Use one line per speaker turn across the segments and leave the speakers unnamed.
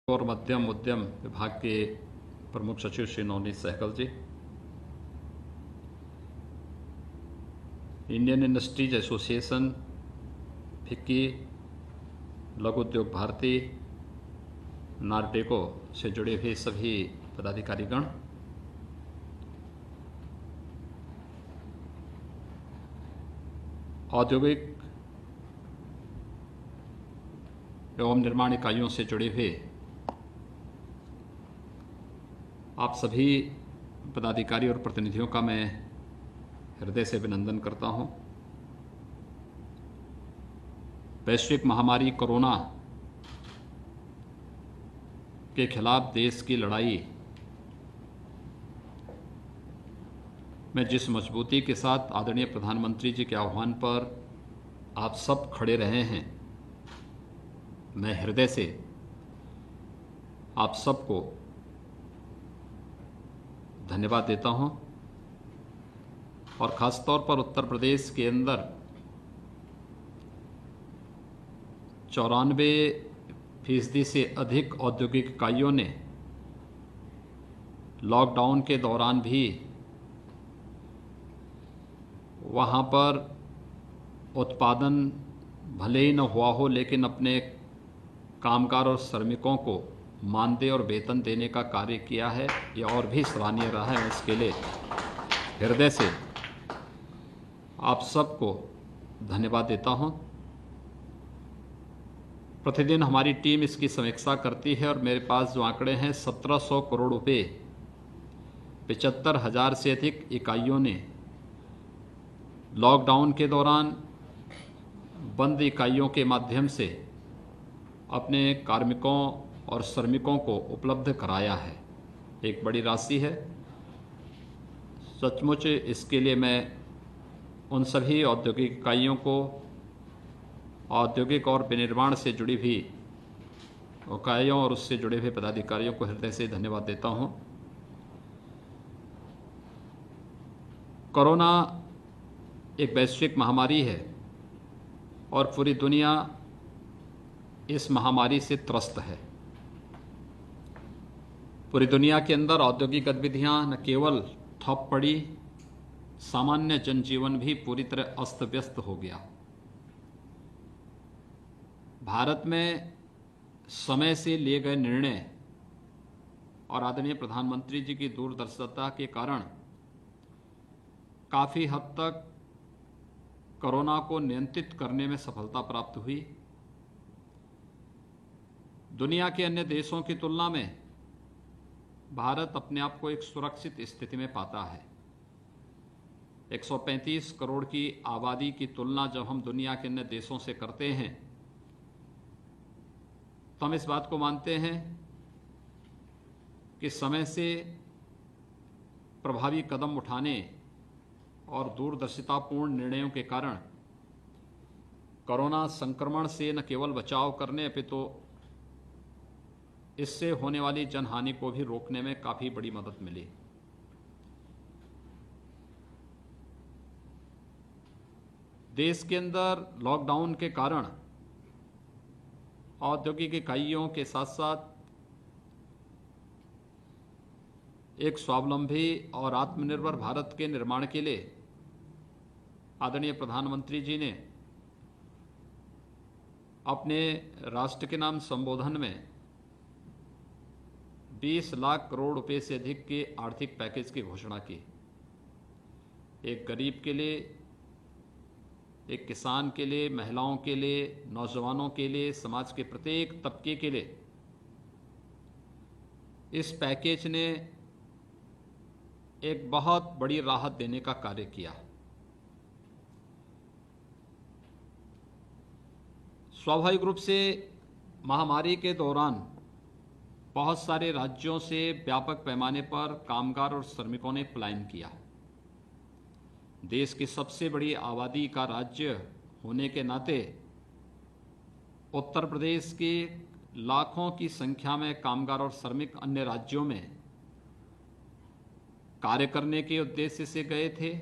और मध्यम उद्यम विभाग के प्रमुख सचिव श्री नवनीत सहगल जी, इंडियन इंडस्ट्रीज एसोसिएशन, फिक्की, लघु उद्योग भारती, नार्टेको से जुड़े हुए सभी पदाधिकारीगण, औद्योगिक एवं निर्माण इकाइयों से जुड़े हुए आप सभी पदाधिकारी और प्रतिनिधियों का मैं हृदय से अभिनंदन करता हूं। वैश्विक महामारी कोरोना के खिलाफ देश की लड़ाई में जिस मजबूती के साथ आदरणीय प्रधानमंत्री जी के आह्वान पर आप सब खड़े रहे हैं, मैं हृदय से आप सबको धन्यवाद देता हूं। और ख़ास तौर पर उत्तर प्रदेश के अंदर 94% से अधिक औद्योगिक इकाइयों ने लॉकडाउन के दौरान भी वहाँ पर उत्पादन भले ही न हुआ हो, लेकिन अपने कामगार और श्रमिकों को मानदेय और वेतन देने का कार्य किया है। यह और भी सराहनीय रहा है। इसके लिए हृदय से आप सबको धन्यवाद देता हूं। प्रतिदिन हमारी टीम इसकी समीक्षा करती है और मेरे पास जो आंकड़े हैं, 1700 करोड़ रुपए 75,000 से अधिक इकाइयों ने लॉकडाउन के दौरान बंद इकाइयों के माध्यम से अपने कार्मिकों और श्रमिकों को उपलब्ध कराया है। एक बड़ी राशि है। सचमुच इसके लिए मैं उन सभी औद्योगिक इकाइयों को, औद्योगिक और विनिर्माण से जुड़ी हुई इकाइयों और उससे जुड़े हुए पदाधिकारियों को हृदय से धन्यवाद देता हूं। कोरोना एक वैश्विक महामारी है और पूरी दुनिया इस महामारी से त्रस्त है। पूरी दुनिया के अंदर औद्योगिक गतिविधियां न केवल ठप पड़ी, सामान्य जनजीवन भी पूरी तरह अस्त व्यस्त हो गया। भारत में समय से लिए गए निर्णय और आदरणीय प्रधानमंत्री जी की दूरदर्शिता के कारण काफी हद तक कोरोना को नियंत्रित करने में सफलता प्राप्त हुई। दुनिया के अन्य देशों की तुलना में भारत अपने आप को एक सुरक्षित स्थिति में पाता है। 135 करोड़ की आबादी की तुलना जब हम दुनिया के अन्य देशों से करते हैं तो हम इस बात को मानते हैं कि समय से प्रभावी कदम उठाने और दूरदर्शितापूर्ण निर्णयों के कारण कोरोना संक्रमण से न केवल बचाव करने अपितु इससे होने वाली जनहानि को भी रोकने में काफी बड़ी मदद मिली। देश के अंदर लॉकडाउन के कारण औद्योगिक इकाइयों के साथ साथ एक स्वावलंबी और आत्मनिर्भर भारत के निर्माण के लिए आदरणीय प्रधानमंत्री जी ने अपने राष्ट्र के नाम संबोधन में 20 लाख करोड़ रुपए से अधिक के आर्थिक पैकेज की घोषणा की। एक गरीब के लिए, एक किसान के लिए, महिलाओं के लिए, नौजवानों के लिए, समाज के प्रत्येक तबके के लिए इस पैकेज ने एक बहुत बड़ी राहत देने का कार्य किया। स्वाभाविक रूप से महामारी के दौरान बहुत सारे राज्यों से व्यापक पैमाने पर कामगार और श्रमिकों ने पलायन किया। देश की सबसे बड़ी आबादी का राज्य होने के नाते उत्तर प्रदेश के लाखों की संख्या में कामगार और श्रमिक अन्य राज्यों में कार्य करने के उद्देश्य से गए थे।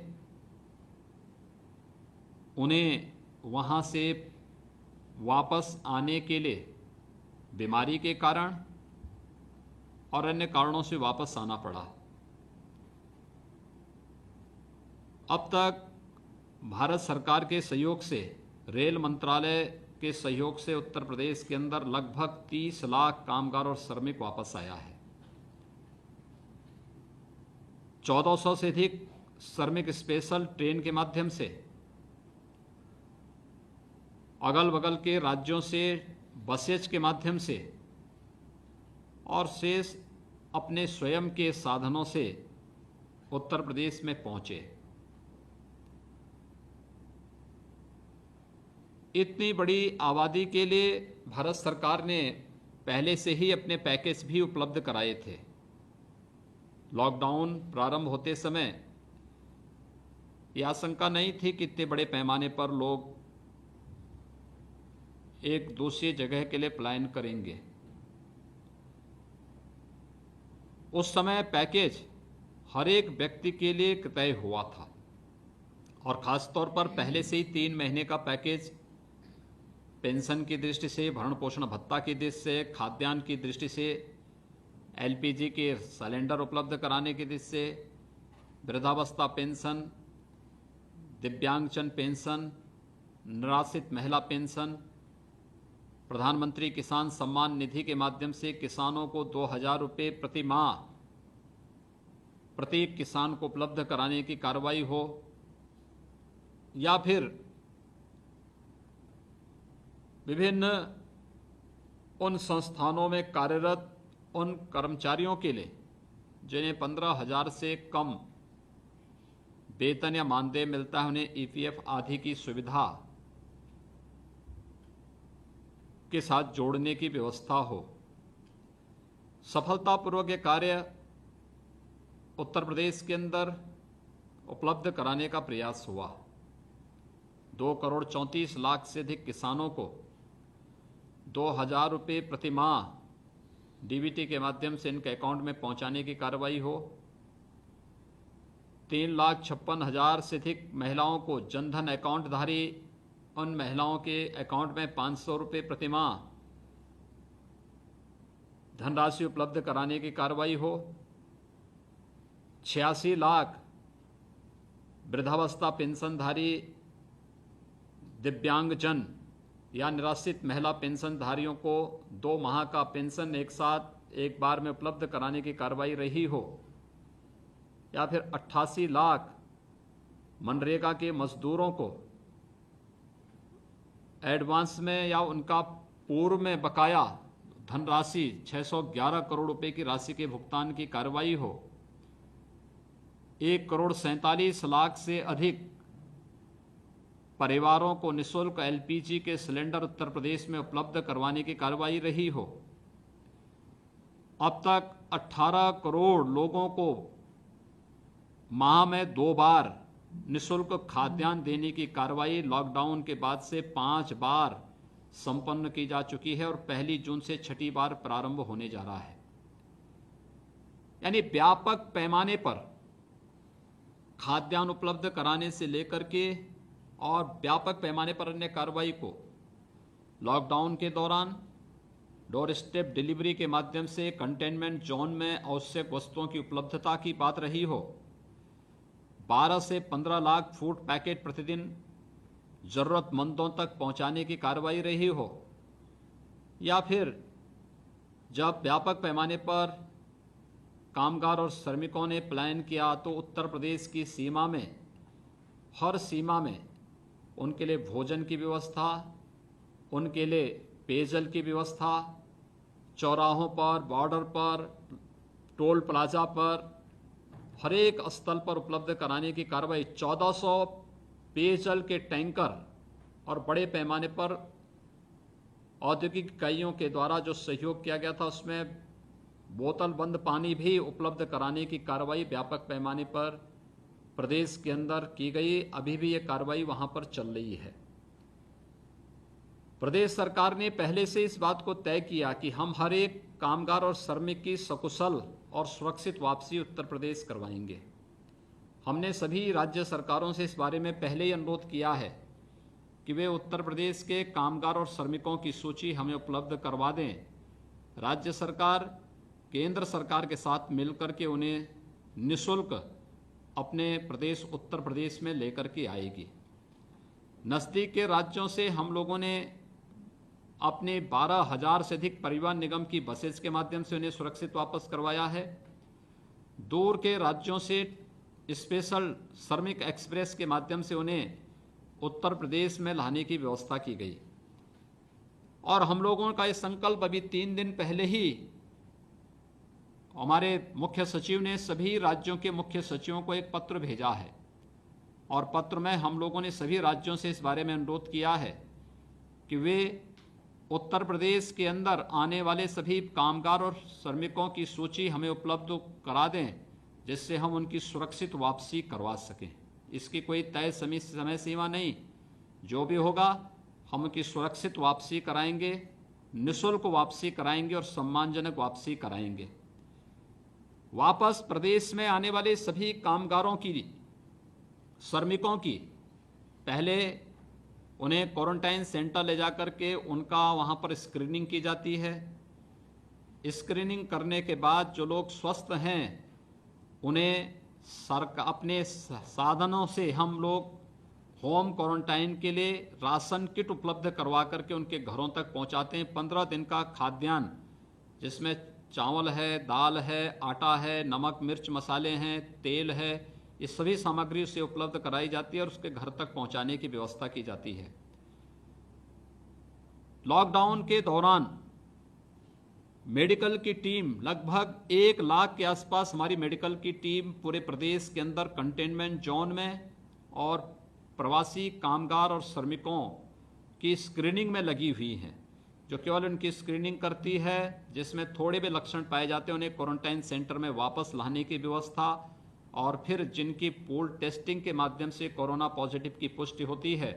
उन्हें वहां से वापस आने के लिए बीमारी के कारण और अन्य कारणों से वापस आना पड़ा। अब तक भारत सरकार के सहयोग से, रेल मंत्रालय के सहयोग से उत्तर प्रदेश के अंदर लगभग 30 लाख कामगार और श्रमिक वापस आया है। 1400 से अधिक श्रमिक स्पेशल ट्रेन के माध्यम से अगल बगल के राज्यों से बसेज के माध्यम से और शेष अपने स्वयं के साधनों से उत्तर प्रदेश में पहुंचे। इतनी बड़ी आबादी के लिए भारत सरकार ने पहले से ही अपने पैकेज भी उपलब्ध कराए थे। लॉकडाउन प्रारंभ होते समय यह आशंका नहीं थी कि इतने बड़े पैमाने पर लोग एक दूसरी जगह के लिए पलायन करेंगे। उस समय पैकेज हर एक व्यक्ति के लिए तय हुआ था और खासतौर पर पहले से ही 3 महीने का पैकेज पेंशन की दृष्टि से, भरण पोषण भत्ता की दृष्टि से, खाद्यान्न की दृष्टि से, एलपीजी के सिलेंडर उपलब्ध कराने की दृष्टि से, वृद्धावस्था पेंशन, दिव्यांगजन पेंशन, निराश्रित महिला पेंशन, प्रधानमंत्री किसान सम्मान निधि के माध्यम से किसानों को 2000 रुपये प्रति माह प्रत्येक किसान को उपलब्ध कराने की कार्रवाई हो, या फिर विभिन्न उन संस्थानों में कार्यरत उन कर्मचारियों के लिए जिन्हें 15,000 से कम वेतन या मानदेय मिलता है, उन्हें ईपीएफ आदि की सुविधा के साथ जोड़ने की व्यवस्था हो। सफलतापूर्वक ये कार्य उत्तर प्रदेश के अंदर उपलब्ध कराने का प्रयास हुआ। 2 करोड़ 34 लाख से अधिक किसानों को 2000 रुपये प्रति माह डीबीटी के माध्यम से इनके अकाउंट में पहुंचाने की कार्रवाई हो। 3,56,000 से अधिक महिलाओं को जनधन अकाउंट धारी उन महिलाओं के अकाउंट में 500 रुपये प्रति माह धनराशि उपलब्ध कराने की कार्रवाई हो। 86 लाख वृद्धावस्था पेंशनधारी दिव्यांगजन या निराश्रित महिला पेंशनधारियों को 2 माह का पेंशन एक साथ एक बार में उपलब्ध कराने की कार्रवाई रही हो, या फिर 88 लाख मनरेगा के मजदूरों को एडवांस में या उनका पूर्व में बकाया धनराशि 611 करोड़ रुपए की राशि के भुगतान की कार्रवाई हो। 1 करोड़ 47 लाख से अधिक परिवारों को निःशुल्क एलपीजी के सिलेंडर उत्तर प्रदेश में उपलब्ध करवाने की कार्रवाई रही हो। अब तक 18 करोड़ लोगों को माह में 2 बार निःशुल्क खाद्यान्न देने की कार्रवाई लॉकडाउन के बाद से 5 बार संपन्न की जा चुकी है और 1 जून से 6ठी बार प्रारंभ होने जा रहा है। यानी व्यापक पैमाने पर खाद्यान्न उपलब्ध कराने से लेकर के और व्यापक पैमाने पर अन्य कार्रवाई को लॉकडाउन के दौरान डोर स्टेप डिलीवरी के माध्यम से कंटेनमेंट जोन में आवश्यक वस्तुओं की उपलब्धता की बात रही हो। 12 से 15 लाख फूड पैकेट प्रतिदिन जरूरतमंदों तक पहुंचाने की कार्रवाई रही हो, या फिर जब व्यापक पैमाने पर कामगार और श्रमिकों ने पलायन किया तो उत्तर प्रदेश की सीमा में, हर सीमा में उनके लिए भोजन की व्यवस्था, उनके लिए पेयजल की व्यवस्था, चौराहों पर, बॉर्डर पर, टोल प्लाजा पर, हर एक स्थल पर उपलब्ध कराने की कार्रवाई। 1400 पेयजल के टैंकर और बड़े पैमाने पर औद्योगिक इकाइयों के द्वारा जो सहयोग किया गया था, उसमें बोतल बंद पानी भी उपलब्ध कराने की कार्रवाई व्यापक पैमाने पर प्रदेश के अंदर की गई। अभी भी ये कार्रवाई वहां पर चल रही है। प्रदेश सरकार ने पहले से इस बात को तय किया कि हम हर एक कामगार और श्रमिक की सकुशल और सुरक्षित वापसी उत्तर प्रदेश करवाएंगे। हमने सभी राज्य सरकारों से इस बारे में पहले ही अनुरोध किया है कि वे उत्तर प्रदेश के कामगार और श्रमिकों की सूची हमें उपलब्ध करवा दें। राज्य सरकार केंद्र सरकार के साथ मिलकर के उन्हें निःशुल्क अपने प्रदेश उत्तर प्रदेश में लेकर के आएगी। नज़दीक के राज्यों से हम लोगों ने अपने 12,000 से अधिक परिवहन निगम की बसेस के माध्यम से उन्हें सुरक्षित वापस करवाया है। दूर के राज्यों से स्पेशल श्रमिक एक्सप्रेस के माध्यम से उन्हें उत्तर प्रदेश में लाने की व्यवस्था की गई। और हम लोगों का ये संकल्प अभी 3 दिन पहले ही हमारे मुख्य सचिव ने सभी राज्यों के मुख्य सचिवों को एक पत्र भेजा है और पत्र में हम लोगों ने सभी राज्यों से इस बारे में अनुरोध किया है कि वे उत्तर प्रदेश के अंदर आने वाले सभी कामगार और श्रमिकों की सूची हमें उपलब्ध करा दें, जिससे हम उनकी सुरक्षित वापसी करवा सकें। इसकी कोई तय समय सीमा नहीं, जो भी होगा हम उनकी सुरक्षित वापसी कराएंगे, निःशुल्क वापसी कराएंगे और सम्मानजनक वापसी कराएंगे। वापस प्रदेश में आने वाले सभी कामगारों की, श्रमिकों की पहले उन्हें क्वारंटाइन सेंटर ले जाकर के उनका वहां पर स्क्रीनिंग की जाती है। स्क्रीनिंग करने के बाद जो लोग स्वस्थ हैं उन्हें अपने साधनों से हम लोग होम क्वारंटाइन के लिए राशन किट उपलब्ध करवा करके उनके घरों तक पहुंचाते हैं। 15 दिन का खाद्यान्न, जिसमें चावल है, दाल है, आटा है, नमक मिर्च मसाले हैं, तेल है, ये सभी सामग्री उसे उपलब्ध कराई जाती है और उसके घर तक पहुंचाने की व्यवस्था की जाती है। लॉकडाउन के दौरान मेडिकल की टीम, लगभग 1 लाख के आसपास हमारी मेडिकल की टीम पूरे प्रदेश के अंदर कंटेनमेंट जोन में और प्रवासी कामगार और श्रमिकों की स्क्रीनिंग में लगी हुई है, जो केवल उनकी स्क्रीनिंग करती है। जिसमें थोड़े भी लक्षण पाए जाते हैं उन्हें क्वारंटाइन सेंटर में वापस लाने की व्यवस्था, और फिर जिनकी पूल टेस्टिंग के माध्यम से कोरोना पॉजिटिव की पुष्टि होती है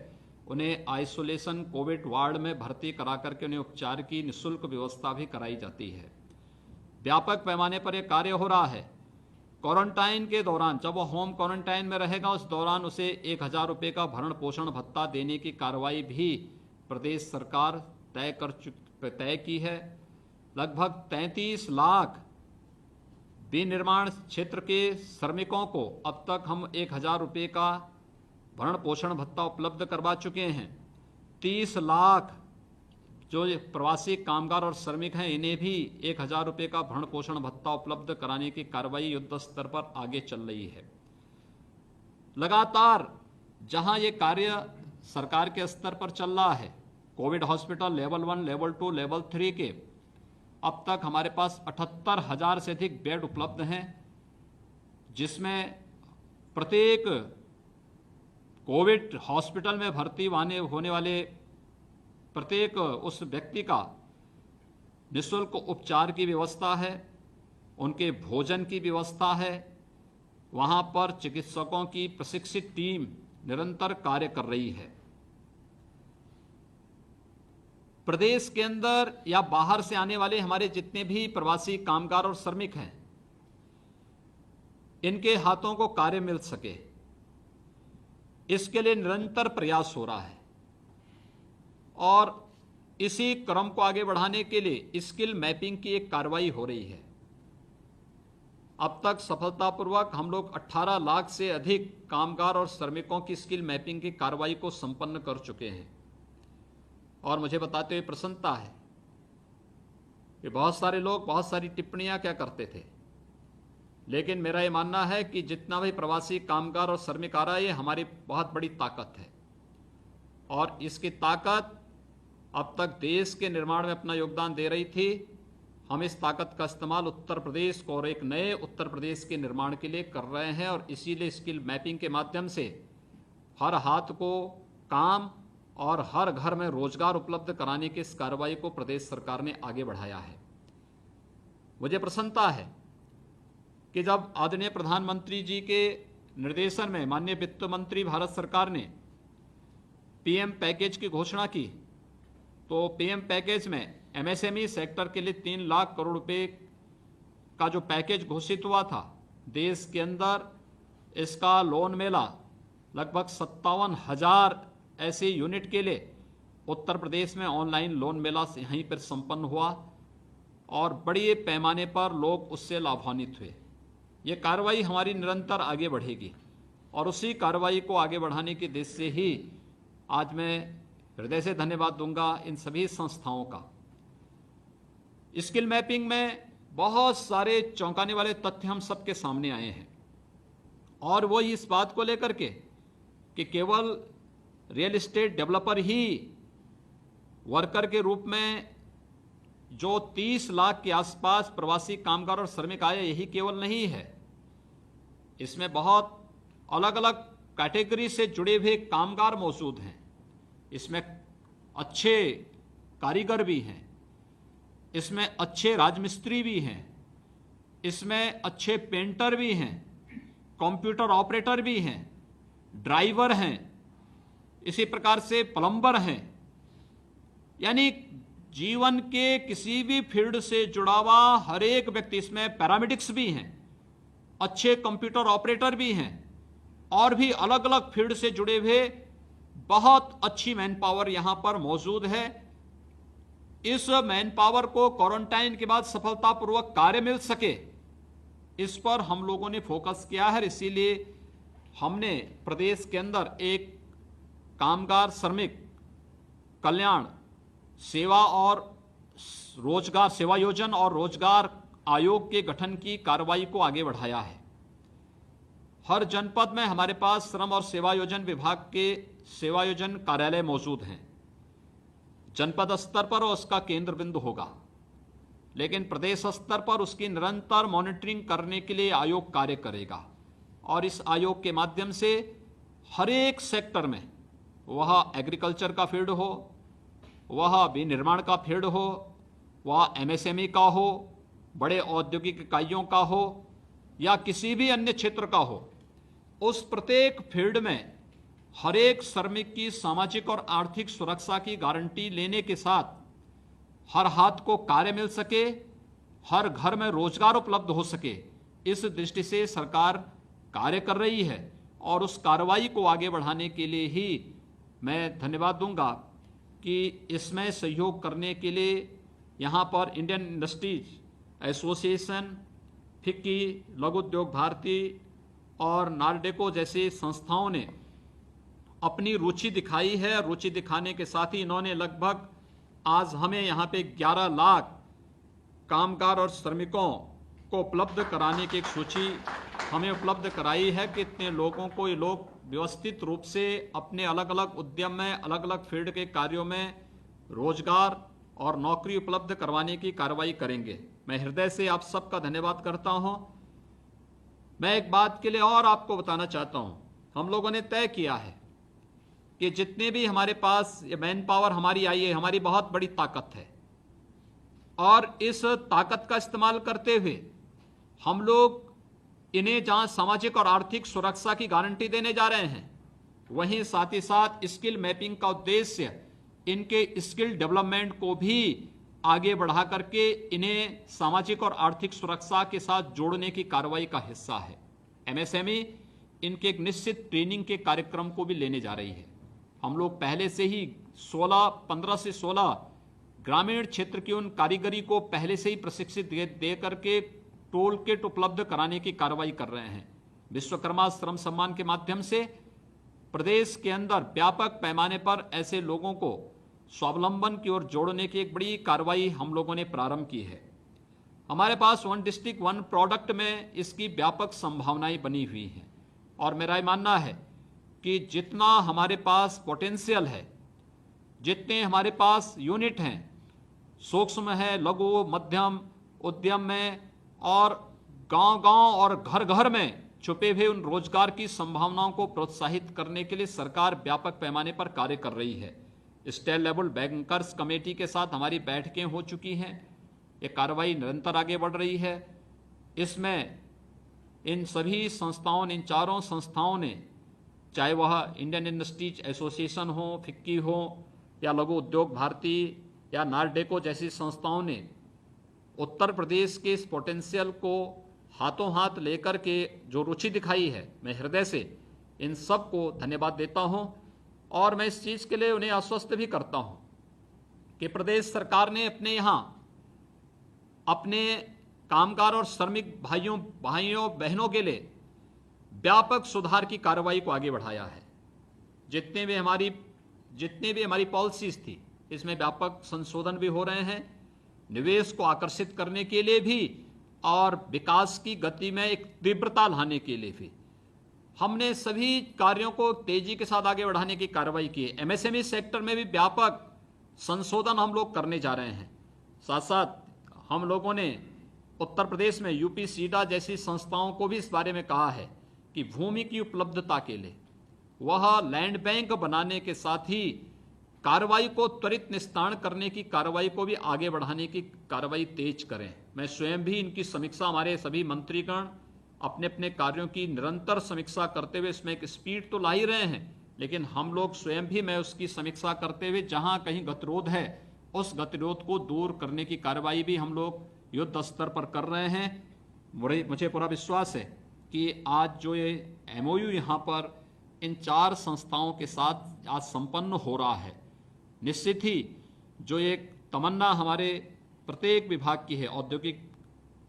उन्हें आइसोलेशन कोविड वार्ड में भर्ती करा करके उन्हें उपचार की निःशुल्क व्यवस्था भी कराई जाती है। व्यापक पैमाने पर यह कार्य हो रहा है। क्वारंटाइन के दौरान जब वो होम क्वारंटाइन में रहेगा उस दौरान उसे 1,000 रुपये का भरण पोषण भत्ता देने की कार्रवाई भी प्रदेश सरकार तय की है। लगभग 33 लाख विनिर्माण क्षेत्र के श्रमिकों को अब तक हम 1,000 रुपये का भरण पोषण भत्ता उपलब्ध करवा चुके हैं। 30 लाख जो प्रवासी कामगार और श्रमिक हैं इन्हें भी 1,000 रुपये का भरण पोषण भत्ता उपलब्ध कराने की कार्रवाई युद्ध स्तर पर आगे चल रही है। लगातार जहां ये कार्य सरकार के स्तर पर चल रहा है, Covid hospital level 1, level 2, level 3 के अब तक हमारे पास 78,000 से अधिक बेड उपलब्ध हैं, जिसमें प्रत्येक कोविड हॉस्पिटल में भर्ती होने वाले प्रत्येक उस व्यक्ति का निःशुल्क उपचार की व्यवस्था है, उनके भोजन की व्यवस्था है। वहां पर चिकित्सकों की प्रशिक्षित टीम निरंतर कार्य कर रही है। प्रदेश के अंदर या बाहर से आने वाले हमारे जितने भी प्रवासी कामगार और श्रमिक हैं, इनके हाथों को कार्य मिल सके, इसके लिए निरंतर प्रयास हो रहा है। और इसी क्रम को आगे बढ़ाने के लिए स्किल मैपिंग की एक कार्रवाई हो रही है। अब तक सफलतापूर्वक हम लोग 18 लाख से अधिक कामगार और श्रमिकों की स्किल मैपिंग की कार्रवाई को संपन्न कर चुके हैं। और मुझे बताते हुए प्रसन्नता है कि बहुत सारे लोग बहुत सारी टिप्पणियां क्या करते थे, लेकिन मेरा ये मानना है कि जितना भी प्रवासी कामगार और श्रमिक आ रहा है ये हमारी बहुत बड़ी ताकत है। और इसकी ताकत अब तक देश के निर्माण में अपना योगदान दे रही थी। हम इस ताकत का इस्तेमाल उत्तर प्रदेश को और एक नए उत्तर प्रदेश के निर्माण के लिए कर रहे हैं। और इसीलिए स्किल मैपिंग के माध्यम से हर हाथ को काम और हर घर में रोजगार उपलब्ध कराने की इस कार्रवाई को प्रदेश सरकार ने आगे बढ़ाया है। मुझे प्रसन्नता है कि जब आदरणीय प्रधानमंत्री जी के निर्देशन में माननीय वित्त मंत्री भारत सरकार ने पीएम पैकेज की घोषणा की, तो पीएम पैकेज में एमएसएमई सेक्टर के लिए 3 लाख करोड़ रुपए का जो पैकेज घोषित हुआ था, देश के अंदर इसका लोन मेला लगभग 57,000 ऐसे यूनिट के लिए उत्तर प्रदेश में ऑनलाइन लोन मेला यहीं पर संपन्न हुआ। और बड़े पैमाने पर लोग उससे लाभान्वित हुए। ये कार्रवाई हमारी निरंतर आगे बढ़ेगी और उसी कार्रवाई को आगे बढ़ाने के उद्देश्य से ही आज मैं हृदय से धन्यवाद दूंगा इन सभी संस्थाओं का। स्किल मैपिंग में बहुत सारे चौंकाने वाले तथ्य हम सबके सामने आए हैं और वो इस बात को लेकर के कि केवल रियल एस्टेट डेवलपर ही वर्कर के रूप में जो 30 लाख के आसपास प्रवासी कामगार और श्रमिक आए, यही केवल नहीं है। इसमें बहुत अलग अलग कैटेगरी से जुड़े हुए कामगार मौजूद हैं। इसमें अच्छे कारीगर भी हैं, इसमें अच्छे राजमिस्त्री भी हैं, इसमें अच्छे पेंटर भी हैं, कंप्यूटर ऑपरेटर भी हैं, ड्राइवर हैं, इसी प्रकार से प्लम्बर हैं। यानी जीवन के किसी भी फील्ड से जुड़ा हुआ हर एक व्यक्ति, इसमें पैरामेडिक्स भी हैं, अच्छे कंप्यूटर ऑपरेटर भी हैं और भी अलग अलग फील्ड से जुड़े हुए बहुत अच्छी मैन पावर यहां पर मौजूद है। इस मैन पावर को क्वारंटाइन के बाद सफलतापूर्वक कार्य मिल सके, इस पर हम लोगों ने फोकस किया है। इसीलिए हमने प्रदेश के अंदर एक कामगार श्रमिक कल्याण सेवा और रोजगार सेवा योजन और रोजगार आयोग के गठन की कार्रवाई को आगे बढ़ाया है। हर जनपद में हमारे पास श्रम और सेवा योजन विभाग के सेवा योजन कार्यालय मौजूद हैं। जनपद स्तर पर उसका केंद्र बिंदु होगा, लेकिन प्रदेश स्तर पर उसकी निरंतर मॉनिटरिंग करने के लिए आयोग कार्य करेगा और इस आयोग के माध्यम से हर एक सेक्टर में, वह एग्रीकल्चर का फील्ड हो, वह विनिर्माण का फील्ड हो, वह एमएसएमई का हो, बड़े औद्योगिक इकाइयों का हो या किसी भी अन्य क्षेत्र का हो, उस प्रत्येक फील्ड में हर एक श्रमिक की सामाजिक और आर्थिक सुरक्षा की गारंटी लेने के साथ हर हाथ को कार्य मिल सके, हर घर में रोजगार उपलब्ध हो सके, इस दृष्टि से सरकार कार्य कर रही है और उस कार्रवाई को आगे बढ़ाने के लिए ही मैं धन्यवाद दूंगा कि इसमें सहयोग करने के लिए यहाँ पर इंडियन इंडस्ट्रीज एसोसिएशन, फिक्की, लघु उद्योग भारती और नार्डेको जैसी संस्थाओं ने अपनी रुचि दिखाई है। रुचि दिखाने के साथ ही इन्होंने लगभग आज हमें यहाँ पे 11 लाख कामगार और श्रमिकों को उपलब्ध कराने की एक सूची हमें उपलब्ध कराई है कि इतने लोगों को ये लोग व्यवस्थित रूप से अपने अलग अलग उद्यम में, अलग अलग फील्ड के कार्यों में रोजगार और नौकरी उपलब्ध करवाने की कार्रवाई करेंगे। मैं हृदय से आप सबका धन्यवाद करता हूं। मैं एक बात के लिए और आपको बताना चाहता हूं, हम लोगों ने तय किया है कि जितने भी हमारे पास ये मैन पावर हमारी आई है, हमारी बहुत बड़ी ताकत है और इस ताकत का इस्तेमाल करते हुए हम लोग इन्हें जहां सामाजिक और आर्थिक सुरक्षा की गारंटी देने जा रहे हैं, वहीं साथ ही साथ स्किल मैपिंग का उद्देश्य इनके स्किल डेवलपमेंट को भी आगे बढ़ा करके इन्हें सामाजिक और आर्थिक सुरक्षा के साथ जोड़ने की कार्रवाई का हिस्सा है। एमएसएमई इनके एक निश्चित ट्रेनिंग के कार्यक्रम को भी लेने जा रही है। हम लोग पहले से ही 15 से 16 ग्रामीण क्षेत्र की उन कारीगरी को पहले से ही प्रशिक्षित दे करके टोल किट उपलब्ध कराने की कार्रवाई कर रहे हैं। विश्वकर्मा श्रम सम्मान के माध्यम से प्रदेश के अंदर व्यापक पैमाने पर ऐसे लोगों को स्वावलंबन की ओर जोड़ने की एक बड़ी कार्रवाई हम लोगों ने प्रारंभ की है। हमारे पास वन डिस्ट्रिक्ट वन प्रोडक्ट में इसकी व्यापक संभावनाएं बनी हुई हैं और मेरा ये मानना है कि जितना हमारे पास पोटेंशियल है, जितने हमारे पास यूनिट हैं, सूक्ष्म है, लघु मध्यम उद्यम में और गांव-गांव और घर-घर में छुपे हुए उन रोजगार की संभावनाओं को प्रोत्साहित करने के लिए सरकार व्यापक पैमाने पर कार्य कर रही है। स्टेट लेवल बैंकर्स कमेटी के साथ हमारी बैठकें हो चुकी हैं। ये कार्रवाई निरंतर आगे बढ़ रही है। इसमें इन सभी संस्थाओं ने, इन चारों संस्थाओं ने, चाहे वह इंडियन इंडस्ट्रीज एसोसिएशन हो, फिक्की हो या लघु उद्योग भारती या नार्डेको जैसी संस्थाओं ने उत्तर प्रदेश के इस पोटेंशियल को हाथों हाथ लेकर के जो रुचि दिखाई है, मैं हृदय से इन सब को धन्यवाद देता हूं और मैं इस चीज़ के लिए उन्हें आश्वस्त भी करता हूं कि प्रदेश सरकार ने अपने यहाँ अपने कामगार और श्रमिक भाइयों बहनों के लिए व्यापक सुधार की कार्रवाई को आगे बढ़ाया है। जितने भी हमारी पॉलिसीज थी, इसमें व्यापक संशोधन भी हो रहे हैं, निवेश को आकर्षित करने के लिए भी और विकास की गति में एक तीव्रता लाने के लिए भी हमने सभी कार्यों को तेजी के साथ आगे बढ़ाने की कार्रवाई की है। एमएसएमई सेक्टर में भी व्यापक संशोधन हम लोग करने जा रहे हैं। साथ साथ हम लोगों ने उत्तर प्रदेश में यूपी सीडा जैसी संस्थाओं को भी इस बारे में कहा है कि भूमि की उपलब्धता के लिए वह लैंड बैंक बनाने के साथ ही कार्रवाई को त्वरित निस्तारण करने की कार्रवाई को भी आगे बढ़ाने की कार्रवाई तेज करें। मैं स्वयं भी इनकी समीक्षा, हमारे सभी मंत्रीगण अपने अपने कार्यों की निरंतर समीक्षा करते हुए इसमें एक स्पीड तो ला ही रहे हैं, लेकिन हम लोग स्वयं भी मैं उसकी समीक्षा करते हुए जहां कहीं गतिरोध है उस गतिरोध को दूर करने की कार्रवाई भी हम लोग युद्ध स्तर पर कर रहे हैं। मुझे पूरा विश्वास है कि आज जो ये एमओयू यहाँ पर इन 4 संस्थाओं के साथ आज संपन्न हो रहा है, निश्चित ही जो एक तमन्ना हमारे प्रत्येक विभाग की है, औद्योगिक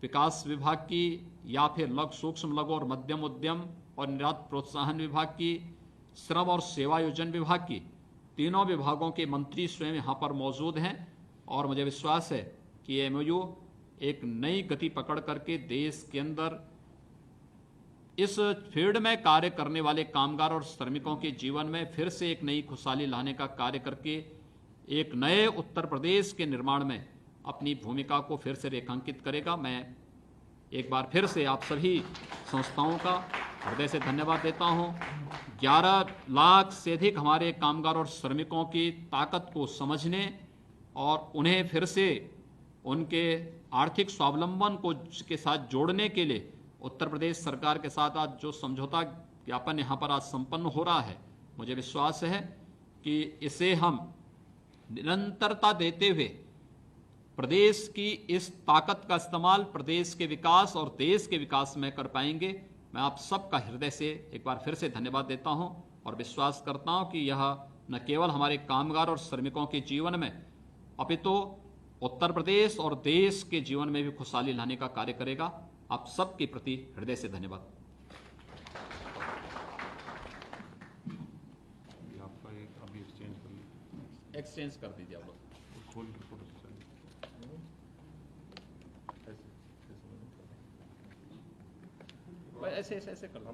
विकास विभाग की या फिर सूक्ष्म लघु और मध्यम उद्यम और निर्यात प्रोत्साहन विभाग की, श्रम और सेवायोजन विभाग की, तीनों विभागों के मंत्री स्वयं यहाँ पर मौजूद हैं और मुझे विश्वास है कि एमओयू एक नई गति पकड़ करके देश के अंदर इस फील्ड में कार्य करने वाले कामगार और श्रमिकों के जीवन में फिर से एक नई खुशहाली लाने का कार्य करके एक नए उत्तर प्रदेश के निर्माण में अपनी भूमिका को फिर से रेखांकित करेगा। मैं एक बार फिर से आप सभी संस्थाओं का हृदय से धन्यवाद देता हूं। 11 लाख से अधिक हमारे कामगार और श्रमिकों की ताकत को समझने और उन्हें फिर से उनके आर्थिक स्वावलंबन को के साथ जोड़ने के लिए उत्तर प्रदेश सरकार के साथ आज जो समझौता ज्ञापन यहाँ पर आज संपन्न हो रहा है, मुझे विश्वास है कि इसे हम निरंतरता देते हुए प्रदेश की इस ताकत का इस्तेमाल प्रदेश के विकास और देश के विकास में कर पाएंगे। मैं आप सबका हृदय से एक बार फिर से धन्यवाद देता हूं और विश्वास करता हूं कि यह न केवल हमारे कामगार और श्रमिकों के जीवन में अपितु उत्तर प्रदेश और देश के जीवन में भी खुशहाली लाने का कार्य करेगा। आप सबके प्रति हृदय से धन्यवाद।
आपका एक अभी
एक्सचेंज कर दीजिए आप लोग। ऐसे ऐसे ऐसे कर लो।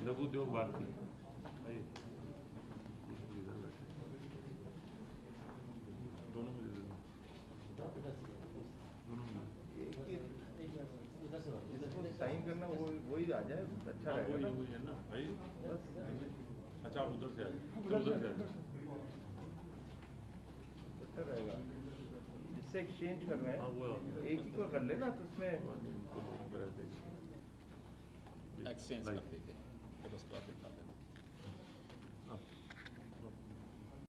लघु उद्योग भारती
साइन करना वही आ जाए, अच्छा रहेगा।
वही है ना भाई। अच्छा आप उधर से आ जाए,
अच्छा रहेगा। जिससे एक्सचेंज कर रहे हैं एक ही को कर लेना तो उसमें
एक्सचेंज कर दीजिए।